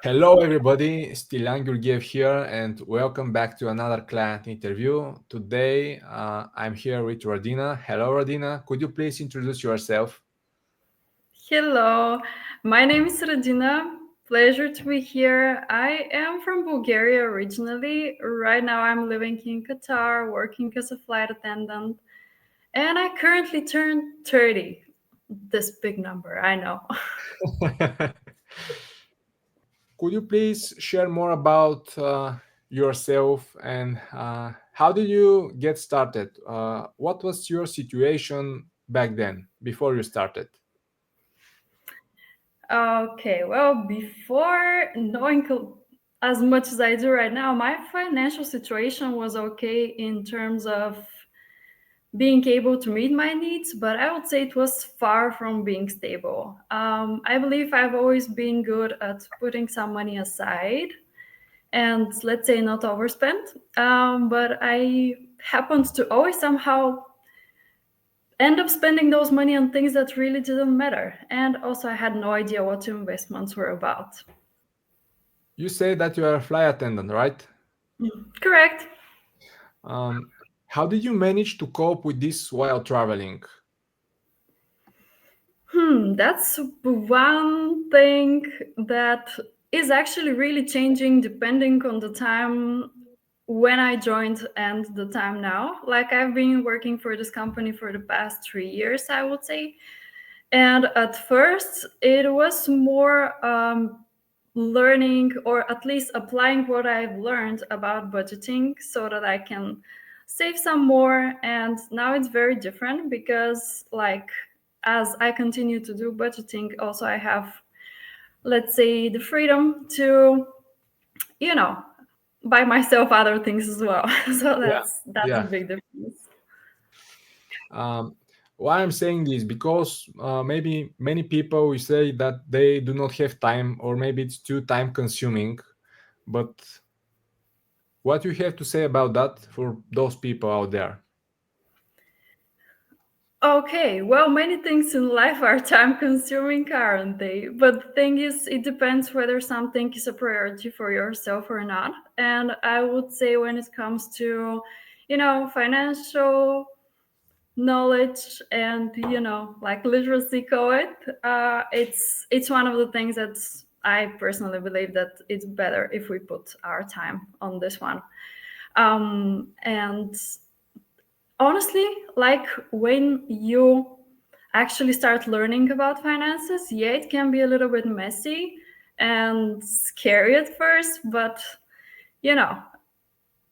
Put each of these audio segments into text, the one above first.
Hello, everybody. Stiliyan Georgiev here, and welcome back to another client interview. Today, I'm here with Radina. Hello, Radina. Could you please introduce yourself? Hello, my name is Radina. Pleasure to be here. I am from Bulgaria originally. Right now, I'm living in Qatar, working as a flight attendant, and I currently turned 30. This big number, I know. Could you please share more about yourself and how did you get started? What was your situation back then before you started? Okay, well, before knowing as much as I do right now, my financial situation was okay in terms of being able to meet my needs, but I would say it was far from being stable. I believe I've always been good at putting some money aside and, let's say, not overspend. But I happened to always somehow end up spending those money on things that really didn't matter. And also, I had no idea what investments were about. You say that you are a flight attendant, right? Correct. Um, how did you manage to cope with this while traveling? That's one thing that is actually really changing depending on the time when I joined and the time now. Like I've been working for this company for the past 3 years, I would say. And at first, it was more learning or at least applying what I've learned about budgeting so that I can save some more. And now it's very different because, like, as I continue to do budgeting, also I have, let's say, the freedom to, you know, buy myself other things as well. So Yeah, that's a yeah. big difference. Um, why I'm saying this because maybe many people will say that they do not have time, or maybe it's too time consuming. But what you have to say about that for those people out there? Okay, well, many things in life are time consuming, aren't they? But the thing is, it depends whether something is a priority for yourself or not. And I would say, when it comes to, financial knowledge and, like literacy code, it's one of the things that I personally believe that it's better if we put our time on this one. And honestly, like when you actually start learning about finances, yeah, it can be a little bit messy and scary at first, but you know,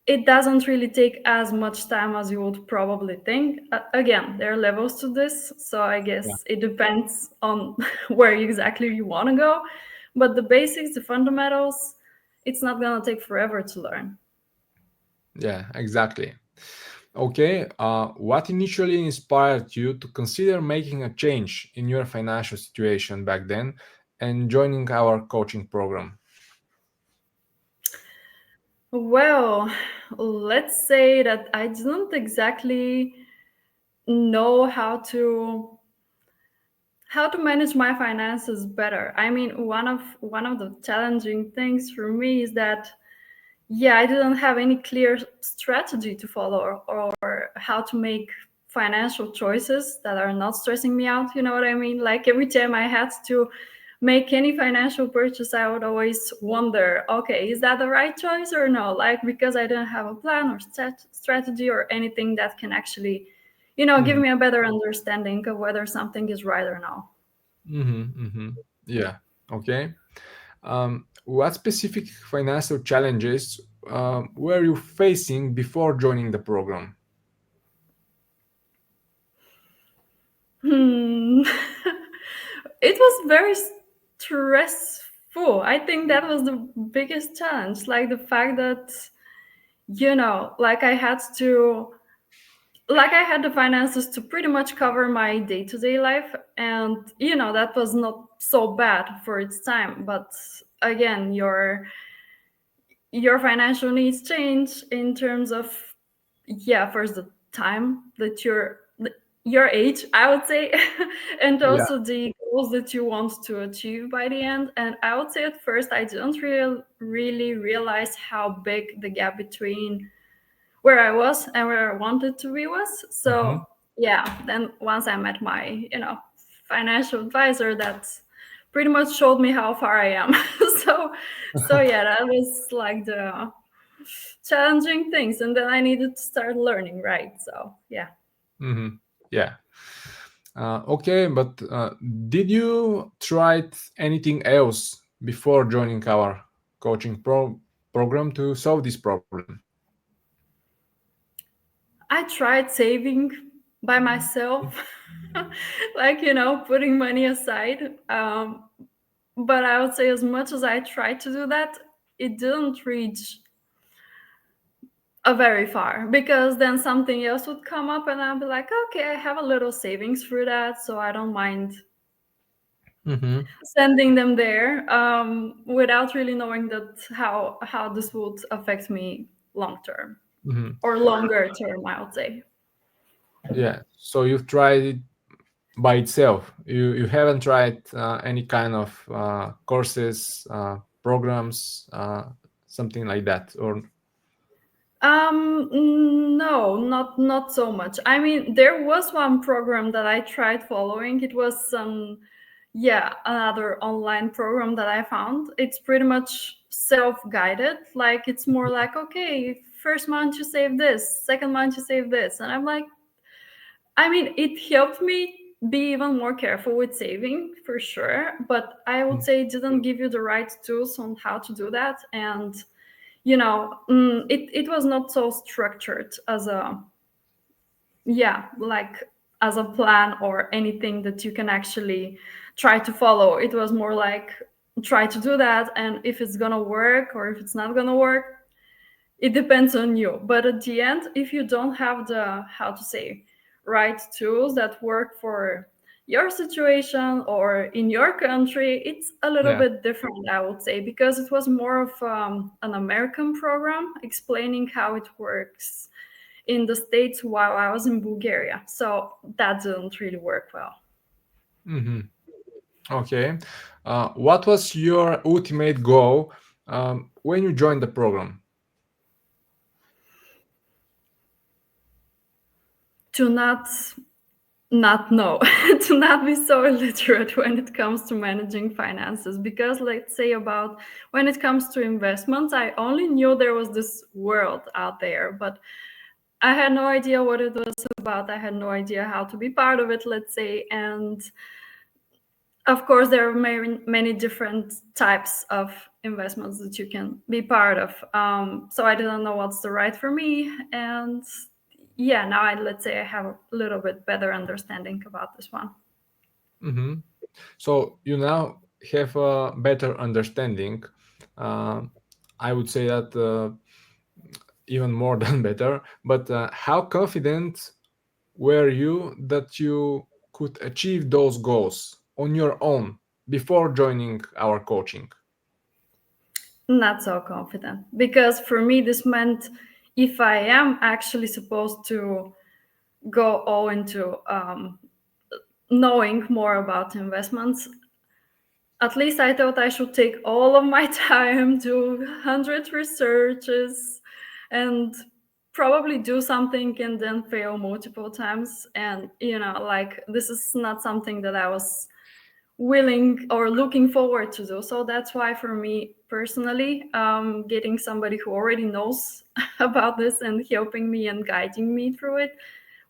it doesn't really take as much time as you would probably think. Again, there are levels to this, so I Yeah, guess it depends on where exactly you want to go. But the basics, the fundamentals, it's not gonna take forever to learn. yeah, exactly. Okay, what initially inspired you to consider making a change in your financial situation back then and joining our coaching program? Well, let's say that I didn't exactly know how to manage my finances better. I mean, one of the challenging things for me is that, yeah, I didn't have any clear strategy to follow, or how to make financial choices that are not stressing me out. You know what I mean? Like every time I had to make any financial purchase, I would always wonder, okay, is that the right choice or no? Like, because I didn't have a plan or strategy or anything that can actually, give Mhm, me a better understanding of whether something is right or no. mhm, mhm. Yeah, okay. What specific financial challenges were you facing before joining the program? Hmm. It was very stressful. I think that was the biggest challenge. Like the fact that, like I had the finances to pretty much cover my day-to-day life. And, that was not so bad for its time. But again, your financial needs change in terms of, yeah, first the time that your age, I would say, and Yeah, also the goals that you want to achieve by the end. And I would say at first I didn't really realize how big the gap between where I was and where I wanted to be was. Mm-hmm. So yeah, then once I met my, financial advisor, that pretty much showed me how far I am. so so yeah, that was like the challenging things. And then I needed to start learning, right? So yeah. Mm-hmm. Yeah. Okay, but did you try anything else before joining our coaching program to solve this problem? I tried saving by myself, like, putting money aside. But I would say, as much as I tried to do that, it didn't reach very far, because then something else would come up and I'll be like, okay, I have a little savings for that. So I don't mind Mm-hmm. sending them there, without really knowing that how this would affect me long term Mm-hmm. or longer term, I would say. Yeah. So you've tried it by itself. You haven't tried any kind of courses, programs, something like that, or. No, not so much. I mean, there was one program that I tried following. It was yeah, another online program that I found. It's pretty much self-guided. Like, it's more like, okay, first month you save this, second month you save this, and I'm like, I mean, it helped me be even more careful with saving for sure. But I would say it didn't give you the right tools on how to do that, and it was not so structured as a, yeah, like, as a plan or anything that you can actually try to follow. It was more like, try to do that, and if it's gonna work or if it's not gonna work, it depends on you. But at the end, if you don't have the, how to say, right tools that work for your situation or in your country, it's a little Yeah. bit different, I would say, because it was more of an American program explaining how it works in the States while I was in Bulgaria. So that didn't really work well. Mm-hmm. Okay. What was your ultimate goal when you joined the program? To not know, to not be so illiterate when it comes to managing finances. Because, let's say, about when it comes to investments, I only knew there was this world out there, but I had no idea what it was about. I had no idea how to be part of it, let's say. And of course, there are many different types of investments that you can be part of. So I didn't know what's the right for me. And yeah, now let's say I have a little bit better understanding about this one. Mm-hmm. So you now have a better understanding. Uh, I would say that even more than better. But how confident were you that you could achieve those goals on your own before joining our coaching? Not so confident, because for me, this meant, if I am actually supposed to go all into knowing more about investments, at least I thought I should take all of my time, do 100 researches, and probably do something and then fail multiple times. And, like, this is not something that I was willing or looking forward to do. So that's why, for me personally, getting somebody who already knows about this and helping me and guiding me through it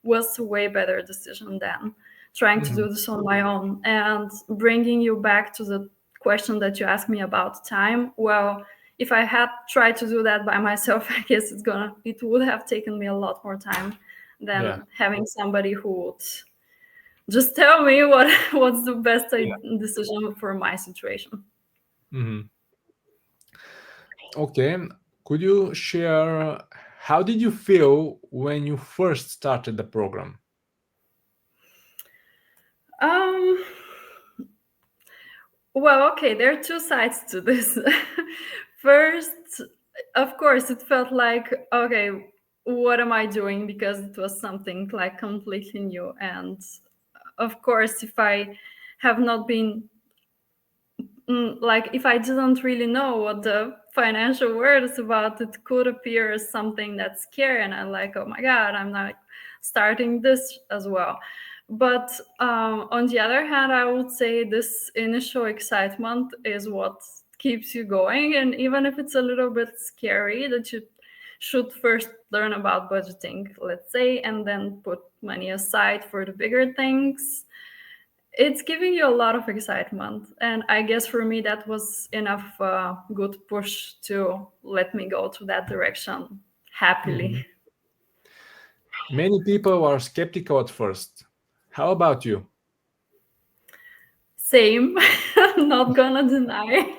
was a way better decision than trying to Mhm. do this on my own. And bringing you back to the question that you asked me about time, well, if I had tried to do that by myself, I guess it would have taken me a lot more time Yeah. than having somebody who would just tell me what's the best Yeah. decision for my situation. Mhm. Okay. Could you share how did you feel when you first started the program? Um, well, okay, there are two sides to this. First, of course, it felt like, okay, what am I doing? Because it was something like completely new. And of course, if I have not been like, if I didn't really know what the financial word is about, it could appear as something that's scary, and I'm like, oh my god, I'm not starting this as well. But on the other hand, I would say this initial excitement is what keeps you going, and even if it's a little bit scary, that you should first learn about budgeting, let's say, and then put money aside for the bigger things. It's giving you a lot of excitement, and I guess for me that was enough good push to let me go to that direction happily. Mhm. Many people are skeptical at first. How about you? Same. I'm not gonna deny.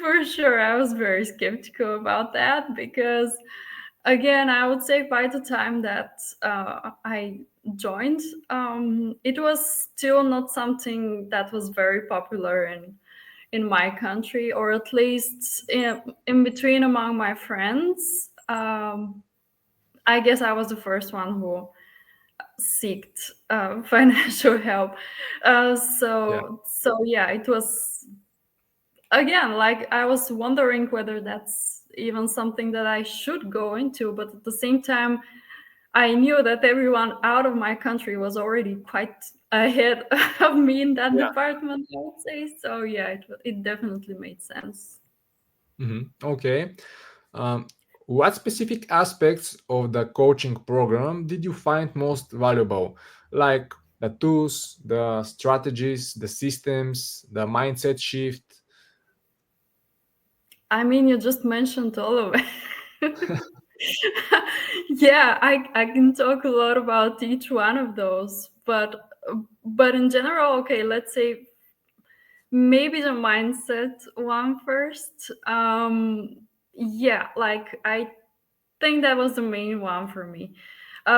For sure, I was very skeptical about that because, again, I would say by the time that I joined, it was still not something that was very popular in my country, or at least in between among my friends. I guess I was the first one who seeked financial help. Yeah. So yeah, it was, again, like, I was wondering whether that's even something that I should go into, but at the same time, I knew that everyone out of my country was already quite ahead of me in that Yeah. department, I would say. So yeah, it definitely made sense. Okay. Um, what specific aspects of the coaching program did you find most valuable? Like the tools, the strategies, the systems, the mindset shift? I mean, you just mentioned all of it. Yeah, I can talk a lot about each one of those, but in general, okay, let's say maybe the mindset one first. Yeah, like, I think that was the main one for me,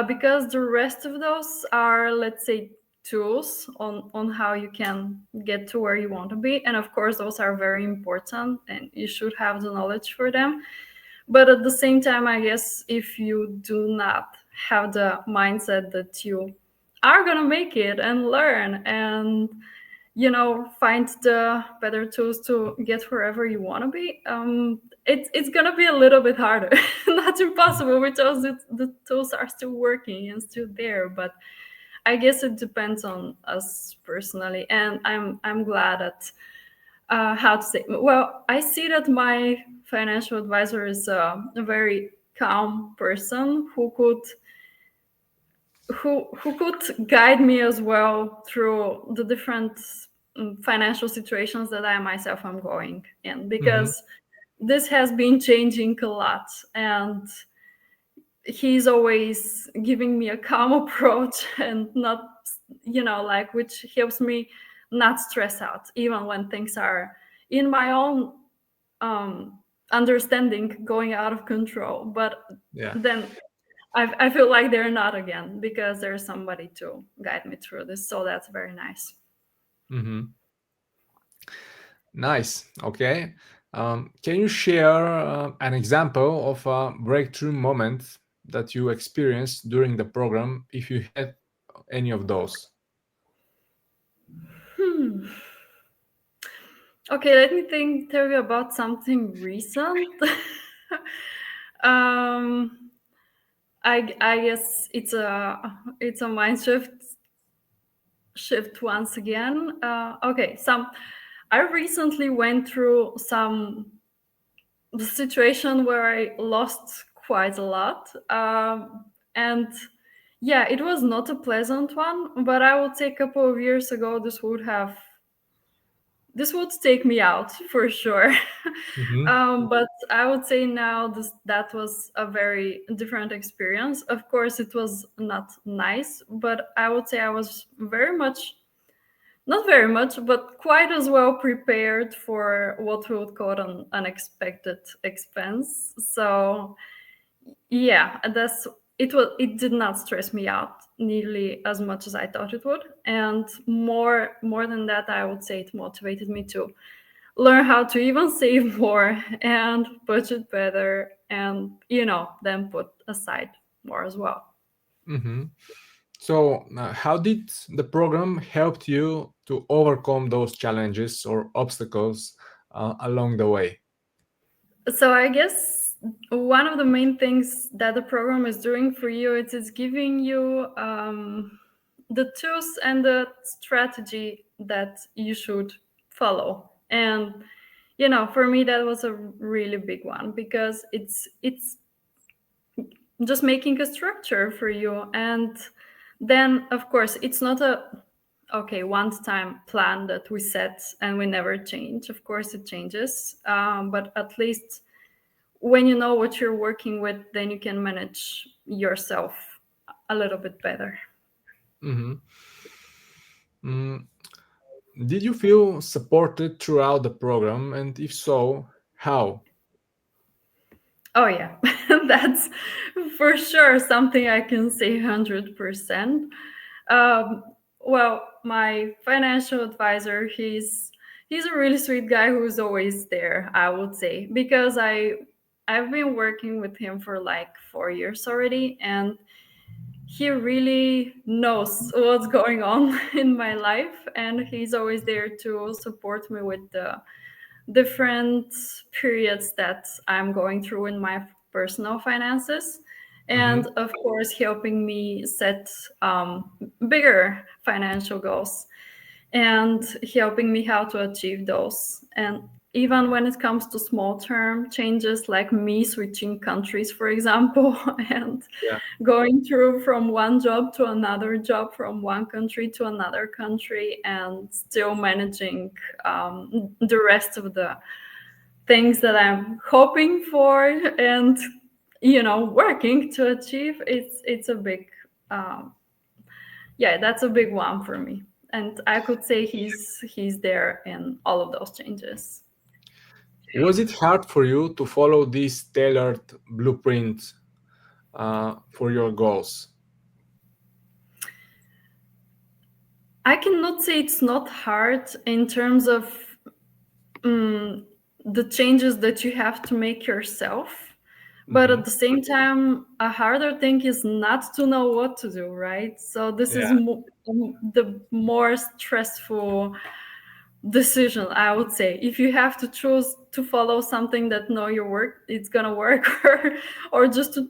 because the rest of those are, let's say, tools on how you can get to where you want to be, and of course those are very important and you should have the knowledge for them. But at the same time, I guess if you do not have the mindset that you are going to make it and learn and, find the better tools to get wherever you want to be, it's going to be a little bit harder. Not impossible, because the tools are still working and still there, but I guess it depends on us personally. And I'm glad that, how to say, well, I see that my financial advisor is a very calm person who could guide me as well through the different financial situations that I myself am going in, Hmm. because this has been changing a lot, and he's always giving me a calm approach, and not, like, which helps me not stress out even when things are in my own um understanding going out of control. But Yeah. then I feel like they're not, again, because there's somebody to guide me through this. So that's very nice. Hmm. Nice. Okay. Can you share an example of a breakthrough moment that you experienced during the program, if you had any of those? Hmm. Okay, let me tell you about something recent. um, I guess it's a mind shift once again. Okay, I recently went through some situation where I lost quite a lot, and yeah, it was not a pleasant one. But I would say a couple of years ago, this would take me out for sure. Hmm. But I would say now that was a very different experience. Of course, it was not nice, but I would say I was very much, not very much, but quite as well prepared for what we would call an unexpected expense. So yeah, it did not stress me out nearly as much as I thought it would. And more than that, I would say it motivated me to learn how to even save more and budget better, and then put aside more as well. Hmm. So, how did the program help you to overcome those challenges or obstacles along the way? So I guess one of the main things that the program is doing for you is it's giving you the tools and the strategy that you should follow. And for me that was a really big one because it's just making a structure for you. And then of course it's not a okay one time plan that we set and we never change. Of course it changes, but at least when you know what you're working with, then you can manage yourself a little bit better. Mhm. Mm, did you feel supported throughout the program? And if so, how? Oh yeah, that's for sure something I can say 100%. Um, well, my financial advisor, he's a really sweet guy who's always there, I would say, because I've been working with him for like 4 years already, and he really knows what's going on in my life, and he's always there to support me with the different periods that I'm going through in my personal finances, Mhm. and of course helping me set bigger financial goals and helping me how to achieve those. And even when it comes to small term changes like me switching countries, for example, and Yeah. going through from one job to another job, from one country to another country, and still managing the rest of the things that I'm hoping for and working to achieve. It's a big yeah, that's a big one for me. And I could say he's there in all of those changes. Was it hard for you to follow this tailored blueprint for your goals? I cannot say it's not hard in terms of um, the changes that you have to make yourself. But Hmm. at the same time, a harder thing is not to know what to do, right? So this is Yeah. the more stressful decision, I would say. If you have to choose to follow something that know your work, it's gonna work, or just to,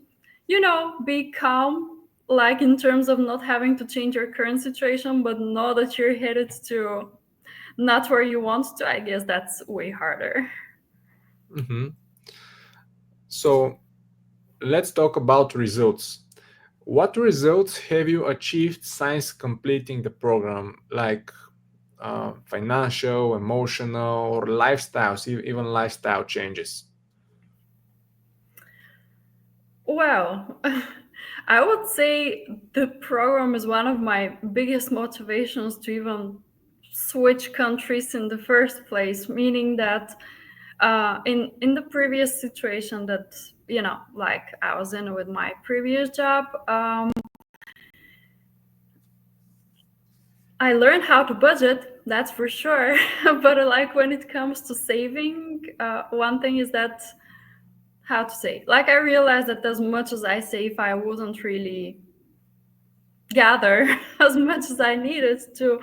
be calm, like in terms of not having to change your current situation, but know that you're headed to not where you want to. I guess that's way harder. Hmm. So let's talk about results. What results have you achieved since completing the program, like financial, emotional, or lifestyles, even lifestyle changes? Well, I would say the program is one of my biggest motivations to even switch countries in the first place, meaning that in the previous situation that like I was in with my previous job, I learned how to budget, that's for sure. But like when it comes to saving, one thing is that how to say, like I realized that as much as I save, I wouldn't really gather as much as I needed to,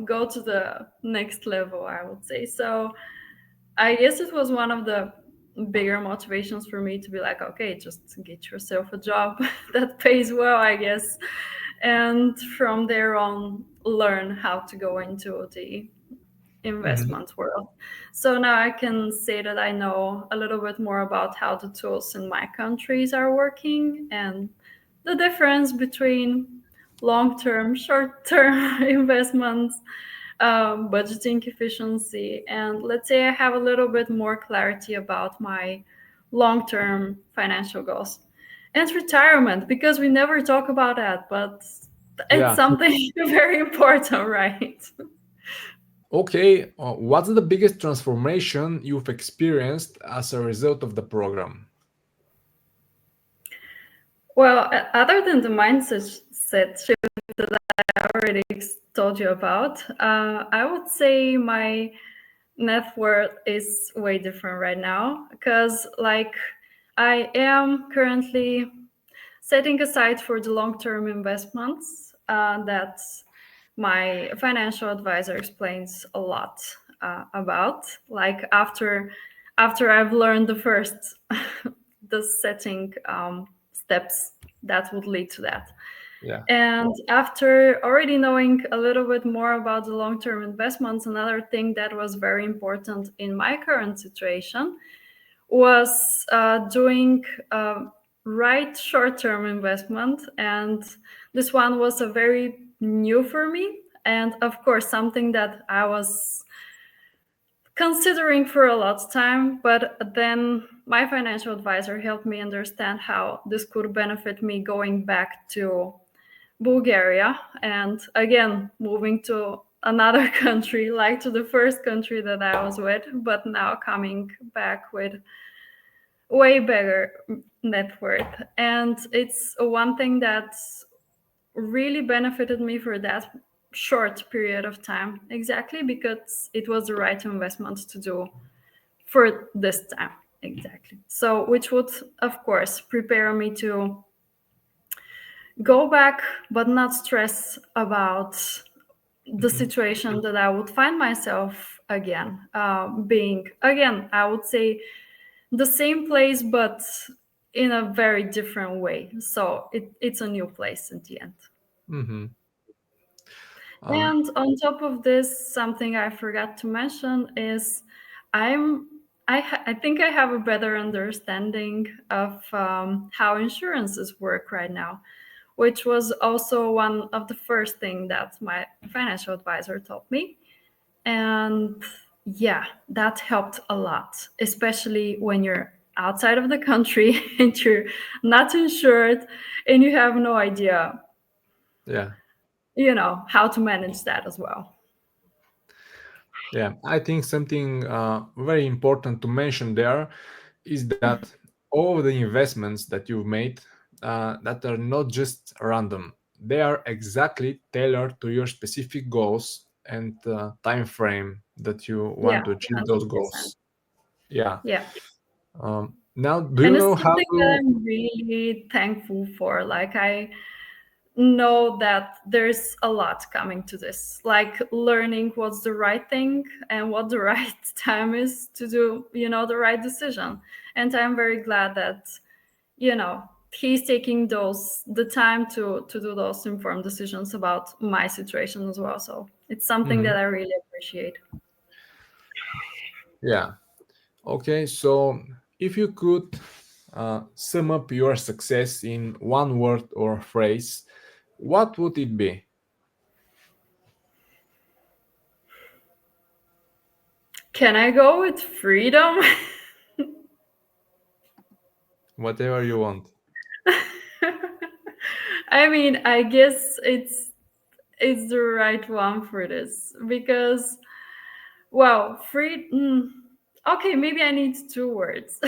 go to the next level, I would say. So I guess it was one of the bigger motivations for me to be like, okay, just get yourself a job that pays well, I guess. And from there on, learn how to go into the Hmm. investment world. So now I can say that I know a little bit more about how the tools in my countries are working and the difference between long term, short term investments, budgeting efficiency. And let's say I have a little bit more clarity about my long term financial goals and retirement because we never talk about that, but it's Yeah. something very important, right? Okay. What's the biggest transformation you've experienced as a result of the program? Well, other than the mindset shift I already told you about, I would say my net worth is way different right now because, like, I am currently setting aside for the long-term investments that my financial advisor explains a lot about. Like after I've learned the first the setting steps that would lead to that. Yeah. And after already knowing a little bit more about the long term investments, another thing that was very important in my current situation was doing right short term investment. And this one was a very new for me. And of course, something that I was considering for a lot of time, but then my financial advisor helped me understand how this could benefit me going back to Bulgaria and again moving to another country, like to the first country that I was with, but now coming back with way bigger net worth. And it's one thing that really benefited me for that short period of time, exactly because it was the right investment to do for this time. Exactly. So, which would, of course, prepare me to go back, but not stress about the Hmm. situation that I would find myself again, being again, I would say the same place, but in a very different way. So it's a new place in the end. Hmm. Um, And on top of this, something I forgot to mention is I'm I think I have a better understanding of how insurances work right now, which was also one of the first thing that my financial advisor taught me. And yeah, that helped a lot, especially when you're outside of the country and you're not insured and you have no idea, yeah. how to manage that as well. Yeah, I think something very important to mention there is that all the investments that you've made that are not just random. They are exactly tailored to your specific goals and time frame that you Yeah, want to achieve those 100%. goals. Yeah. Yeah. Now, do And you it's know how something that to? I'm really thankful for. Like, I know that there's a lot coming to this, like learning what's the right thing and what the right time is to do, the right decision. And I'm very glad that, he's taking the time to do those informed decisions about my situation as well. So it's something Mhm. that I really appreciate. Yeah. Okay. So, if you could sum up your success in one word or phrase, what would it be? Can I go with freedom? Whatever you want. I mean, I guess it's the right one for this because, well, okay, maybe I need two words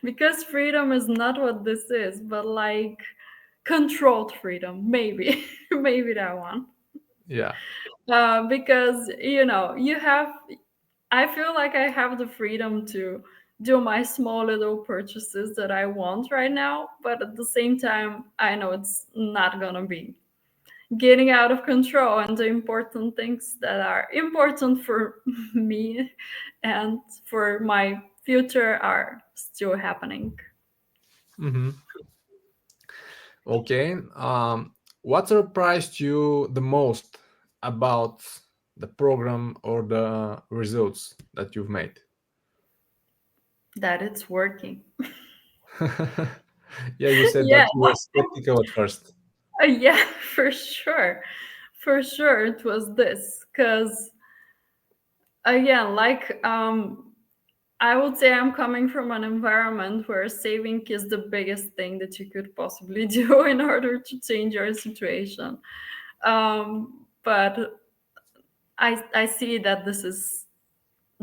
because freedom is not what this is, but like controlled freedom, maybe, maybe that one. Yeah. Because I feel like I have the freedom to do my small little purchases that I want right now, but at the same time, I know it's not gonna be getting out of control, and the important things that are important for me and for my future are still happening. Hmm. Okay. What surprised you the most about the program or the results that you've made? That it's working. Yeah, you said Yeah, that you were skeptical at first. yeah, for sure. For sure, it was this. Because, again, like, I would say I'm coming from an environment where saving is the biggest thing that you could possibly do in order to change your situation. But I see that this is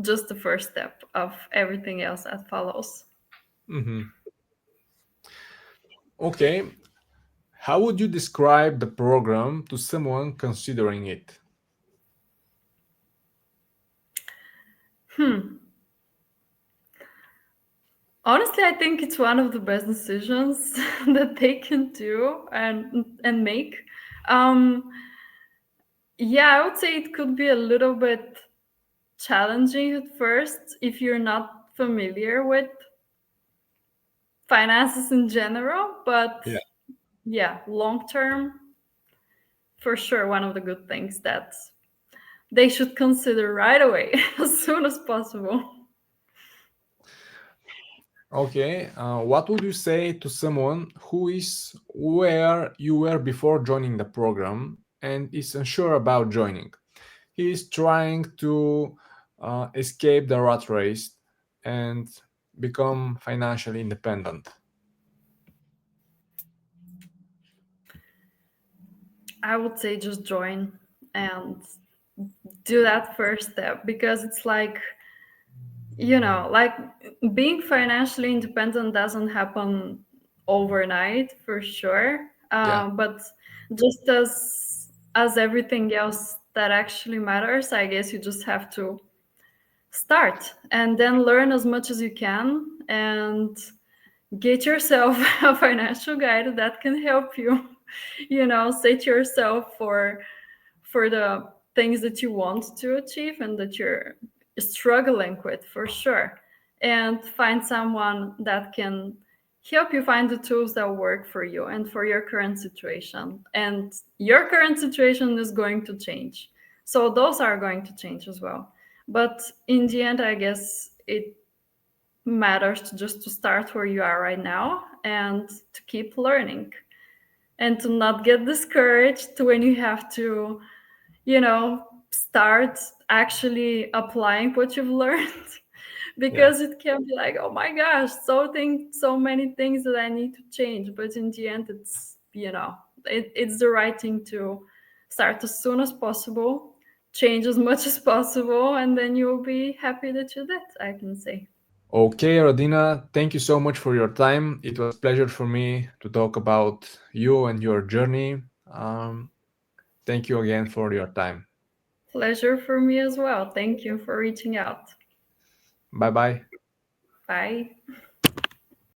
just the first step of everything else that follows. Hmm. Okay. How would you describe the program to someone considering it? Hmm. Honestly, I think it's one of the best decisions that they can do and make. Um, yeah, I would say it could be a little bit challenging at first if you're not familiar with finances in general, but Yeah. yeah, long term, for sure, one of the good things that they should consider right away as soon as possible. Okay. What would you say to someone who is where you were before joining the program and is unsure about joining? He is trying to escape the rat race and become financially independent. I would say just join and do that first step because it's like, like being financially independent doesn't happen overnight for sure. Yeah. But just as everything else that actually matters, I guess you just have to start and then learn as much as you can and get yourself a financial guide that can help you set yourself for the things that you want to achieve and that you're struggling with for sure, and find someone that can help you find the tools that work for you and for your current situation. And your current situation is going to change, so those are going to change as well. But in the end, I guess it matters to just to start where you are right now and to keep learning and to not get discouraged when you have to start actually applying what you've learned. Yeah. Because it can be like, oh my gosh, so many things that I need to change. But in the end, it's the right thing to start as soon as possible, change as much as possible, and then you'll be happy that you did, I can say. Okay, Radina, thank you so much for your time. It was pleasure for me to talk about you and your journey. Um, Thank you again for your time. Pleasure for me as well. Thank you for reaching out. Bye bye. Bye.